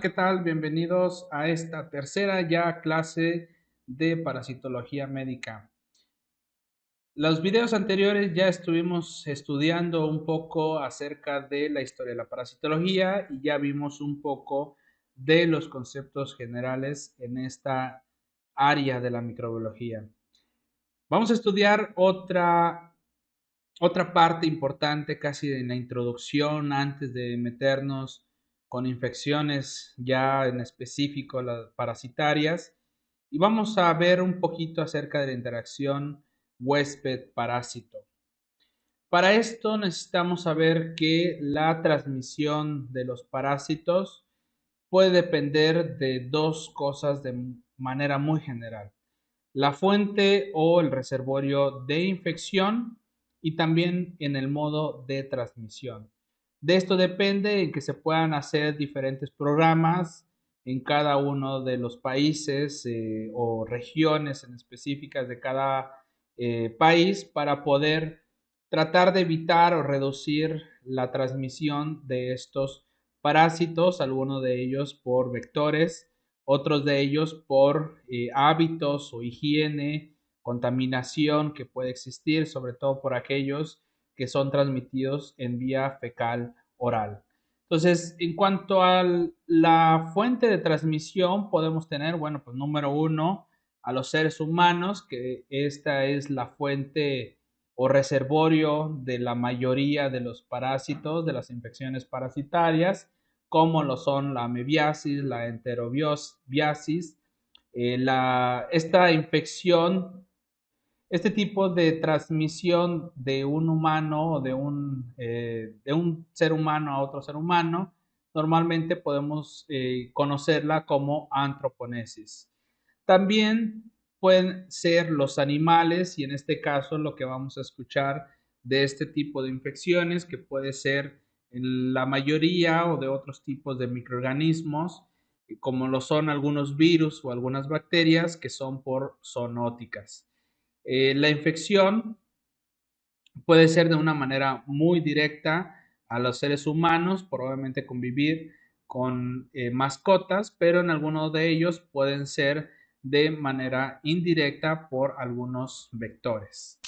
¿qué tal? Bienvenidos a esta tercera ya clase de parasitología médica. Los videos anteriores ya estuvimos estudiando un poco acerca de la historia de la parasitología y ya vimos un poco de los conceptos generales en esta área de la microbiología. Vamos a estudiar otra parte importante casi en la introducción antes de meternos con infecciones ya en específico las parasitarias y vamos a ver un poquito acerca de la interacción huésped-parásito. Para esto necesitamos saber que la transmisión de los parásitos puede depender de dos cosas de manera muy general: la fuente o el reservorio de infección y también en el modo de transmisión. De esto depende en que se puedan hacer diferentes programas en cada uno de los países o regiones en específicas de cada país para poder tratar de evitar o reducir la transmisión de estos parásitos, algunos de ellos por vectores, otros de ellos por hábitos o higiene, contaminación que puede existir, sobre todo por aquellos que son transmitidos en vía fecal oral. Entonces, en cuanto a la fuente de transmisión, podemos tener, bueno, pues número uno, a los seres humanos, que esta es la fuente o reservorio de la mayoría de los parásitos, de las infecciones parasitarias, como lo son la amebiasis, la enterobiasis. Esta infección, este tipo de transmisión de un humano o de un ser humano a otro ser humano, normalmente podemos conocerla como antroponesis. También pueden ser los animales, y en este caso lo que vamos a escuchar de este tipo de infecciones, que puede ser en la mayoría o de otros tipos de microorganismos, como lo son algunos virus o algunas bacterias que son por zoonóticas. La infección puede ser de una manera muy directa a los seres humanos, probablemente convivir con mascotas, pero en algunos de ellos pueden ser de manera indirecta por algunos vectores.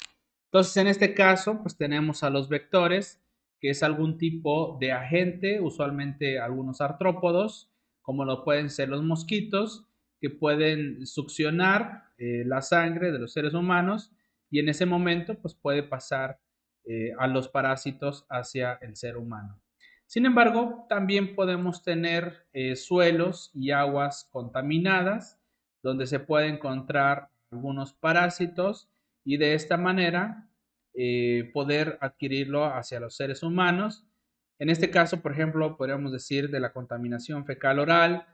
Entonces, en este caso, pues tenemos a los vectores, que es algún tipo de agente, usualmente algunos artrópodos, como lo pueden ser los mosquitos, que pueden succionar la sangre de los seres humanos y en ese momento pues puede pasar a los parásitos hacia el ser humano. Sin embargo, también podemos tener suelos y aguas contaminadas donde se puede encontrar algunos parásitos y de esta manera poder adquirirlo hacia los seres humanos. En este caso, por ejemplo, podríamos decir de la contaminación fecal oral,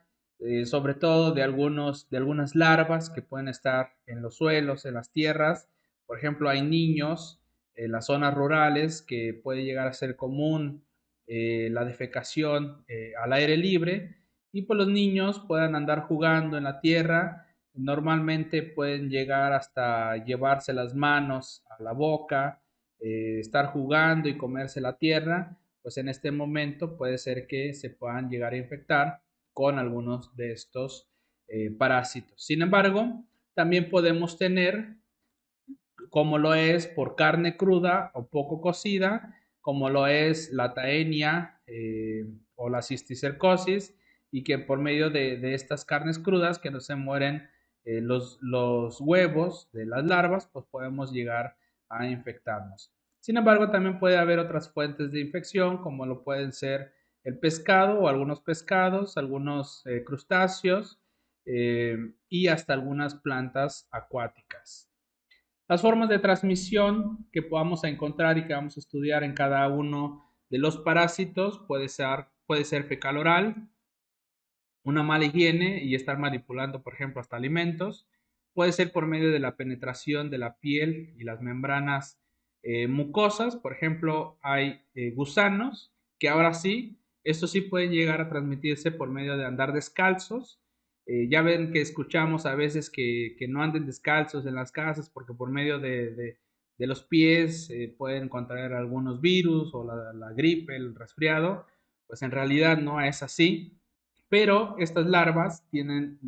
sobre todo de algunas larvas que pueden estar en los suelos, en las tierras. Por ejemplo, hay niños en las zonas rurales que puede llegar a ser común la defecación al aire libre y pues los niños puedan andar jugando en la tierra. Normalmente pueden llegar hasta llevarse las manos a la boca, estar jugando y comerse la tierra, pues en este momento puede ser que se puedan llegar a infectar con algunos de estos parásitos. Sin embargo, también podemos tener, como lo es por carne cruda o poco cocida, como lo es la taenia o la cisticercosis, y que por medio de estas carnes crudas que no se mueren los huevos de las larvas, pues podemos llegar a infectarnos. Sin embargo, también puede haber otras fuentes de infección, como lo pueden ser el pescado o algunos pescados, algunos crustáceos y hasta algunas plantas acuáticas. Las formas de transmisión que podamos encontrar y que vamos a estudiar en cada uno de los parásitos puede ser fecal oral, una mala higiene y estar manipulando, por ejemplo, hasta alimentos. Puede ser por medio de la penetración de la piel y las membranas mucosas. Por ejemplo, hay gusanos que ahora sí, estos sí pueden llegar a transmitirse por medio de andar descalzos. Ya ven que escuchamos a veces que no anden descalzos en las casas porque por medio de los pies pueden contraer algunos virus o la gripe, el resfriado. Pues en realidad no es así, pero estas larvas tienen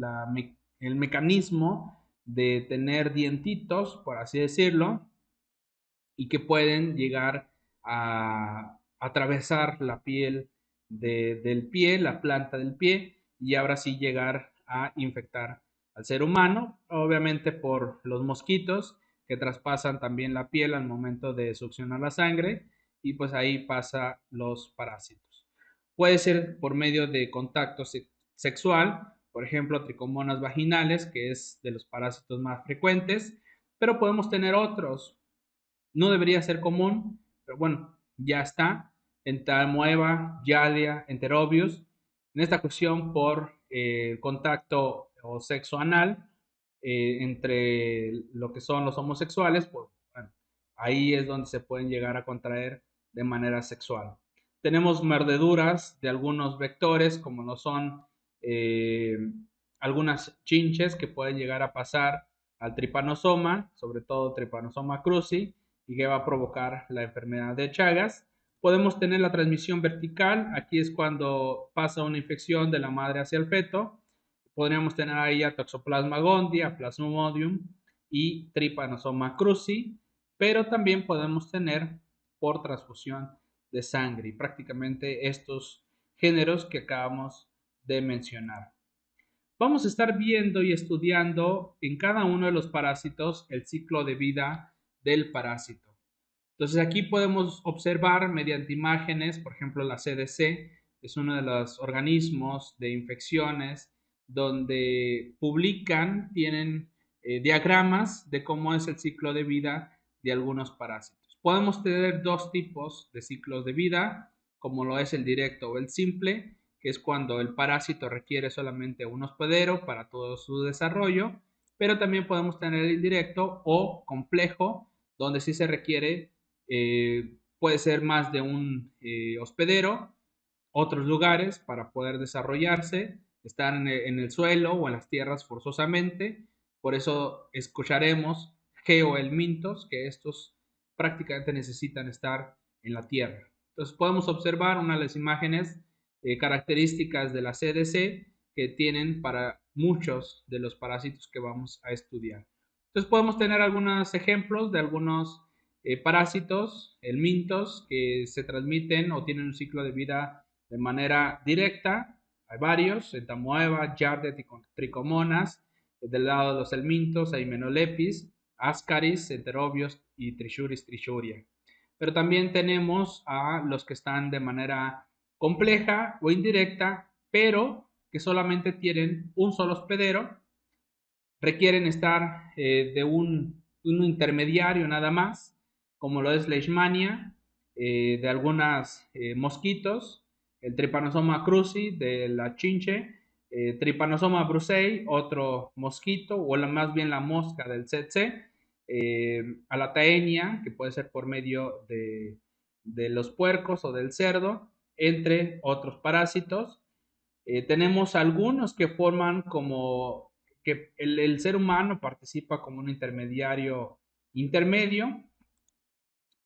el mecanismo de tener dientitos, por así decirlo, y que pueden llegar a atravesar la piel del pie, la planta del pie, y ahora sí llegar a infectar al ser humano, obviamente por los mosquitos que traspasan también la piel al momento de succionar la sangre, y pues ahí pasa los parásitos. Puede ser por medio de contacto sexual, por ejemplo, tricomonas vaginales, que es de los parásitos más frecuentes, pero podemos tener otros. No debería ser común, pero bueno, ya está. Entamoeba, Giardia, Enterobius. En esta cuestión por contacto o sexo anal entre lo que son los homosexuales, pues bueno, ahí es donde se pueden llegar a contraer de manera sexual. Tenemos mordeduras de algunos vectores, como lo son eh, algunas chinches que pueden llegar a pasar al tripanosoma, sobre todo Trypanosoma cruzi, y que va a provocar la enfermedad de Chagas. Podemos tener la transmisión vertical, aquí es cuando pasa una infección de la madre hacia el feto. Podríamos tener ahí a Toxoplasma gondii, a Plasmodium y Trypanosoma cruzi, pero también podemos tener por transfusión de sangre, y prácticamente estos géneros que acabamos de mencionar. Vamos a estar viendo y estudiando en cada uno de los parásitos el ciclo de vida del parásito. Entonces aquí podemos observar mediante imágenes, por ejemplo la CDC es uno de los organismos de infecciones donde publican, tienen diagramas de cómo es el ciclo de vida de algunos parásitos. Podemos tener dos tipos de ciclos de vida, como lo es el directo o el simple, que es cuando el parásito requiere solamente un hospedero para todo su desarrollo, pero también podemos tener el indirecto o complejo, donde sí se requiere, puede ser más de un hospedero, otros lugares para poder desarrollarse, estar en el suelo o en las tierras forzosamente. Por eso escucharemos geohelmintos, que estos prácticamente necesitan estar en la tierra. Entonces podemos observar una de las imágenes características de la CDC que tienen para muchos de los parásitos que vamos a estudiar. Entonces podemos tener algunos ejemplos de algunos parásitos, helmintos, que se transmiten o tienen un ciclo de vida de manera directa. Hay varios, Entamoeba, Giardia, Tricomonas. Del lado de los helmintos hay Menolepis, Ascaris, Enterobius y Trichuris trichuria. Pero también tenemos a los que están de manera compleja o indirecta, pero que solamente tienen un solo hospedero, requieren estar de un intermediario nada más, como lo es Leishmania, de algunos mosquitos, el Trypanosoma cruzi de la chinche, Trypanosoma brucei, otro mosquito, o más bien la mosca del tsetse, Alataenia, que puede ser por medio de los puercos o del cerdo, entre otros parásitos. Tenemos algunos que forman como que el ser humano participa como un intermediario intermedio,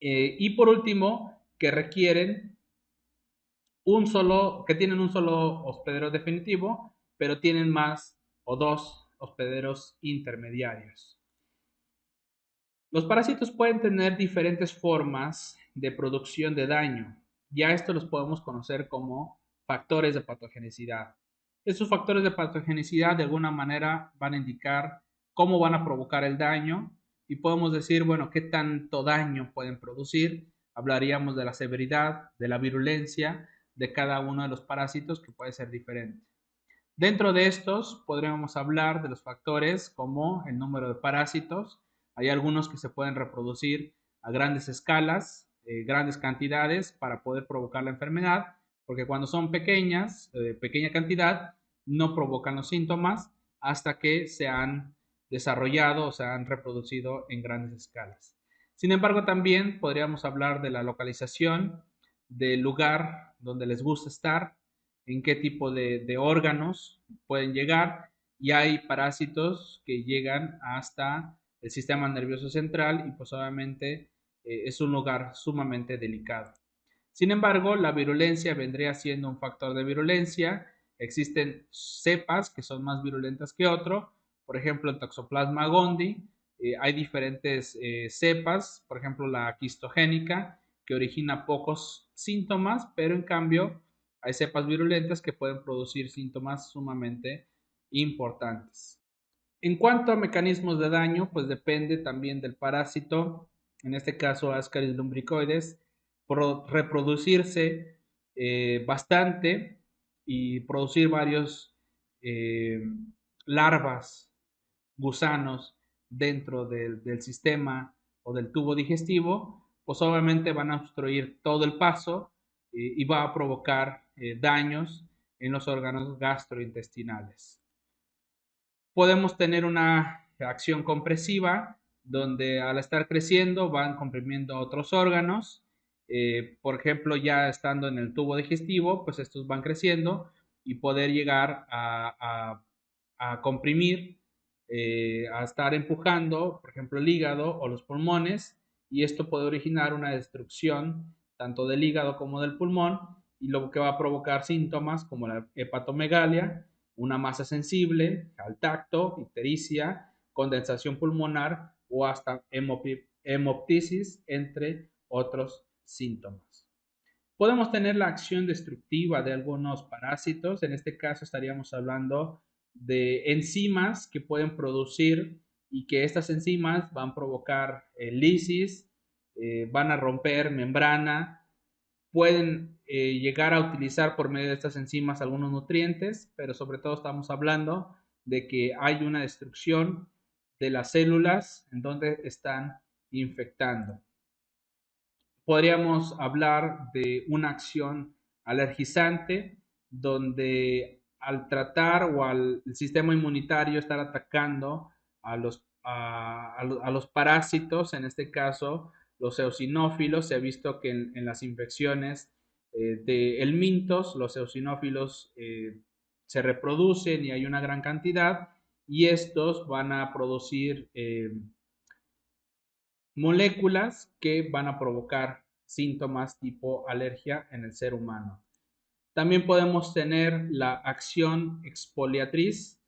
y por último que requieren que tienen un solo hospedero definitivo, pero tienen más o dos hospederos intermediarios. Los parásitos pueden tener diferentes formas de producción de daño. Ya esto los podemos conocer como factores de patogenicidad. Estos factores de patogenicidad de alguna manera van a indicar cómo van a provocar el daño, y podemos decir, bueno, qué tanto daño pueden producir. Hablaríamos de la severidad, de la virulencia de cada uno de los parásitos, que puede ser diferente. Dentro de estos podríamos hablar de los factores como el número de parásitos. Hay algunos que se pueden reproducir a grandes escalas, grandes cantidades para poder provocar la enfermedad, porque cuando son pequeñas, pequeña cantidad, no provocan los síntomas hasta que se han desarrollado o se han reproducido en grandes escalas. Sin embargo, también podríamos hablar de la localización, del lugar donde les gusta estar, en qué tipo de órganos pueden llegar, y hay parásitos que llegan hasta el sistema nervioso central, y pues obviamente es un lugar sumamente delicado. Sin embargo, la virulencia vendría siendo un factor de virulencia Existen cepas que son más virulentas que otro, por ejemplo, el Toxoplasma gondii, hay diferentes cepas, por ejemplo, la quistogénica, que origina pocos síntomas, pero en cambio hay cepas virulentas que pueden producir síntomas sumamente importantes. En cuanto a mecanismos de daño, pues depende también del parásito, en este caso Ascaris lumbricoides, reproducirse bastante y producir varios eh, larvas, gusanos dentro del sistema o del tubo digestivo, pues obviamente van a obstruir todo el paso y va a provocar daños en los órganos gastrointestinales. Podemos tener una acción compresiva donde al estar creciendo van comprimiendo otros órganos. Por ejemplo, ya estando en el tubo digestivo, pues estos van creciendo y poder llegar a comprimir, a estar empujando, por ejemplo, el hígado o los pulmones, y esto puede originar una destrucción tanto del hígado como del pulmón, y lo que va a provocar síntomas como la hepatomegalia, una masa sensible al tacto, ictericia, condensación pulmonar o hasta hemoptisis, entre otros síntomas. Podemos tener la acción destructiva de algunos parásitos, en este caso estaríamos hablando de enzimas que pueden producir y que estas enzimas van a provocar lisis, van a romper membrana, pueden llegar a utilizar por medio de estas enzimas algunos nutrientes, pero sobre todo estamos hablando de que hay una destrucción de las células en donde están infectando. Podríamos hablar de una acción alergizante donde al tratar o al sistema inmunitario estar atacando a los parásitos, en este caso los eosinófilos, se ha visto que en las infecciones de helmintos, los eosinófilos se reproducen y hay una gran cantidad y estos van a producir moléculas que van a provocar síntomas tipo alergia en el ser humano. También podemos tener la acción exfoliatriz,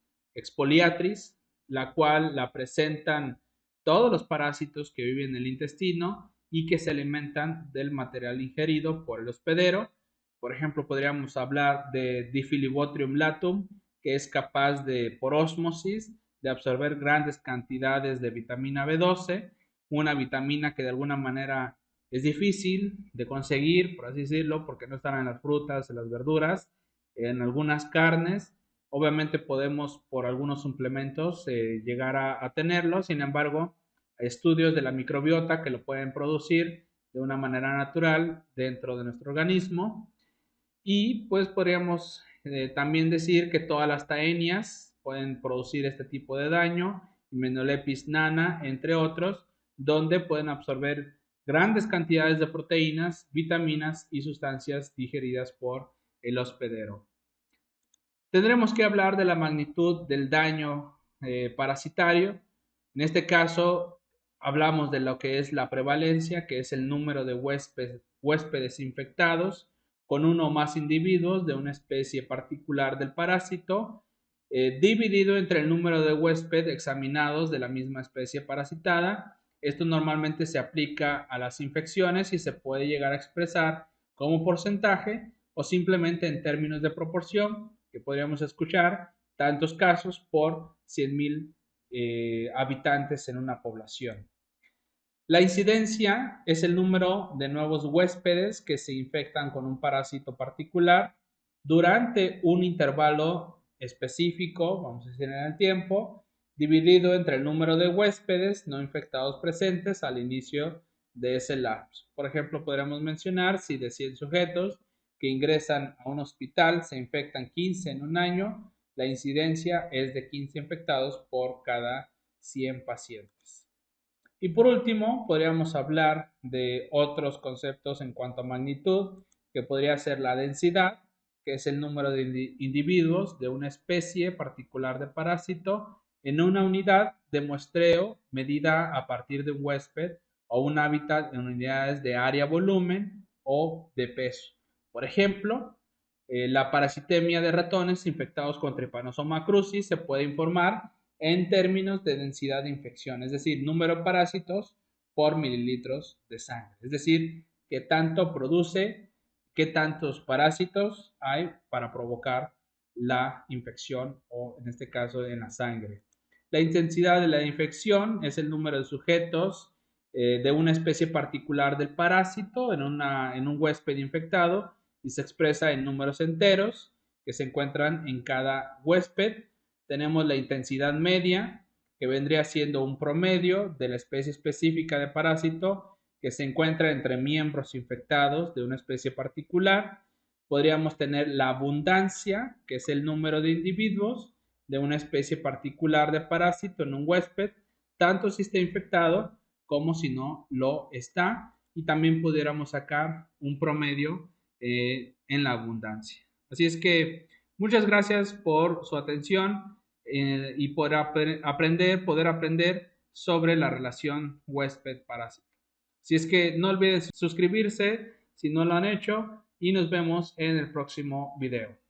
la cual la presentan todos los parásitos que viven en el intestino y que se alimentan del material ingerido por el hospedero. Por ejemplo, podríamos hablar de Difilibotrium latum, que es capaz de, por ósmosis, de absorber grandes cantidades de vitamina B12, una vitamina que de alguna manera es difícil de conseguir, por así decirlo, porque no están en las frutas, en las verduras, en algunas carnes. Obviamente podemos por algunos suplementos llegar a tenerlo, sin embargo, hay estudios de la microbiota que lo pueden producir de una manera natural dentro de nuestro organismo. Y pues podríamos también decir que todas las taenias pueden producir este tipo de daño, Hymenoleucis nana, entre otros, donde pueden absorber grandes cantidades de proteínas, vitaminas y sustancias digeridas por el hospedero. Tendremos que hablar de la magnitud del daño parasitario. En este caso, hablamos de lo que es la prevalencia, que es el número de huéspedes infectados con uno o más individuos de una especie particular del parásito, dividido entre el número de huéspedes examinados de la misma especie parasitada. Esto normalmente se aplica a las infecciones y se puede llegar a expresar como porcentaje o simplemente en términos de proporción, que podríamos escuchar tantos casos por 100,000 habitantes en una población. La incidencia es el número de nuevos huéspedes que se infectan con un parásito particular durante un intervalo específico, vamos a decir en el tiempo, dividido entre el número de huéspedes no infectados presentes al inicio de ese lapso. Por ejemplo, podríamos mencionar si de 100 sujetos que ingresan a un hospital se infectan 15 en un año, la incidencia es de 15 infectados por cada 100 pacientes. Y por último, podríamos hablar de otros conceptos en cuanto a magnitud, que podría ser la densidad, que es el número de individuos de una especie particular de parásito en una unidad de muestreo medida a partir de un huésped o un hábitat en unidades de área, volumen o de peso. Por ejemplo, La parasitemia de ratones infectados con Trypanosoma cruzi se puede informar en términos de densidad de infección, es decir, número de parásitos por mililitros de sangre. Es decir, qué tanto produce, qué tantos parásitos hay para provocar la infección o en este caso en la sangre. La intensidad de la infección es el número de sujetos de una especie particular del parásito en un huésped infectado y se expresa en números enteros que se encuentran en cada huésped. Tenemos la intensidad media, que vendría siendo un promedio de la especie específica de parásito que se encuentra entre miembros infectados de una especie particular. Podríamos tener la abundancia, que es el número de individuos de una especie particular de parásito en un huésped, tanto si está infectado como si no lo está. Y también pudiéramos sacar un promedio en la abundancia. Así es que muchas gracias por su atención y por poder aprender sobre la relación huésped-parásito. Si es que no olviden suscribirse si no lo han hecho y nos vemos en el próximo video.